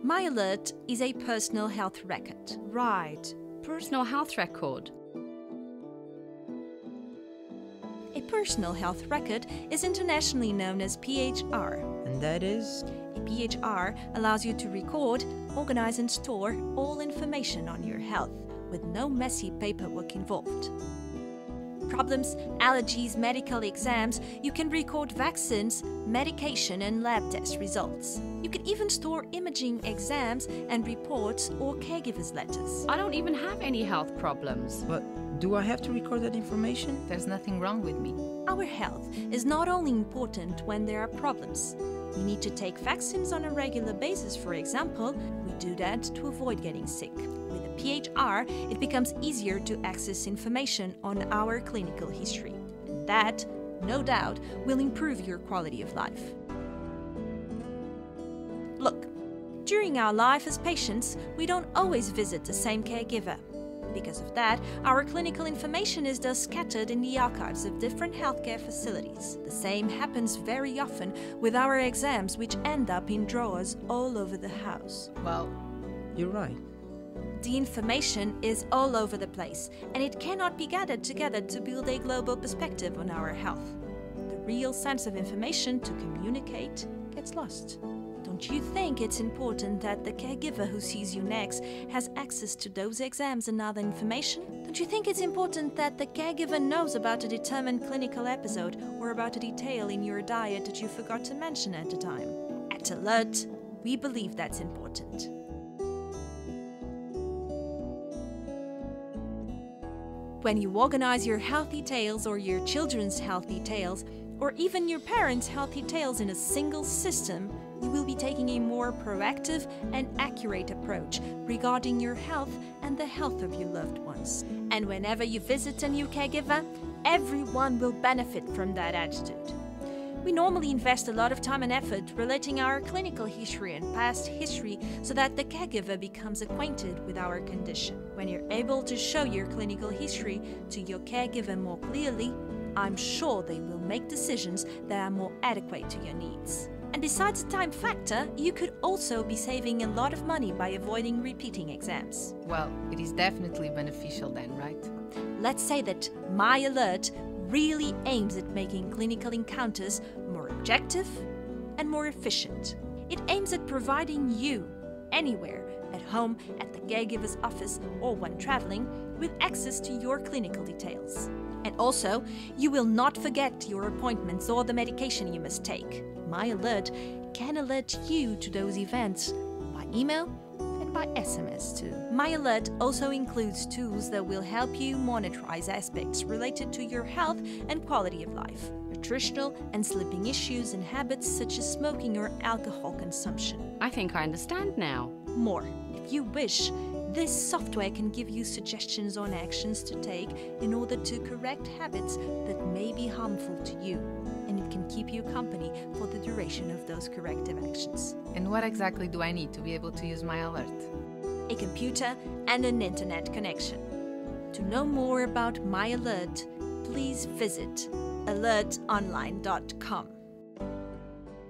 MyALERT is a personal health record. Right, personal health record. A personal health record is internationally known as PHR. And that is? A PHR allows you to record, organize and store all information on your health with no messy paperwork involved. Problems, allergies, medical exams, you can record vaccines, medication and lab test results. You can even store imaging exams and reports or caregivers' letters. I don't even have any health problems. But do I have to record that information? There's nothing wrong with me. Our health is not only important when there are problems. We need to take vaccines on a regular basis, for example. We do that to avoid getting sick. With a PHR, it becomes easier to access information on our clinical history. And that, no doubt, will improve your quality of life. Look, during our life as patients, we don't always visit the same caregiver. Because of that, our clinical information is thus scattered in the archives of different healthcare facilities. The same happens very often with our exams, which end up in drawers all over the house. Well, you're right. The information is all over the place, and it cannot be gathered together to build a global perspective on our health. The real sense of information to communicate gets lost. Don't you think it's important that the caregiver who sees you next has access to those exams and other information? Don't you think it's important that the caregiver knows about a determined clinical episode or about a detail in your diet that you forgot to mention at the time? At ALERT, we believe that's important. When you organize your health details or your children's health details, or even your parents' health details in a single system, you will be taking a more proactive and accurate approach regarding your health and the health of your loved ones. And whenever you visit a new caregiver, everyone will benefit from that attitude. We normally invest a lot of time and effort relating our clinical history and past history so that the caregiver becomes acquainted with our condition. When you're able to show your clinical history to your caregiver more clearly, I'm sure they will make decisions that are more adequate to your needs. And besides the time factor, you could also be saving a lot of money by avoiding repeating exams. Well, it is definitely beneficial then, right? Let's say that MyALERT really aims at making clinical encounters more objective and more efficient. It aims at providing you, anywhere, at home, at the caregiver's office, or when traveling, with access to your clinical details. And also, you will not forget your appointments or the medication you must take. MyALERT can alert you to those events by email and by SMS too. MyALERT also includes tools that will help you monitorize aspects related to your health and quality of life, nutritional and sleeping issues and habits such as smoking or alcohol consumption. I think I understand now. More, if you wish, this software can give you suggestions on actions to take in order to correct habits that may be harmful to you, and it can keep you company for the duration of those corrective actions. And what exactly do I need to be able to use MyALERT? A computer and an internet connection. To know more about MyALERT, please visit alertonline.com.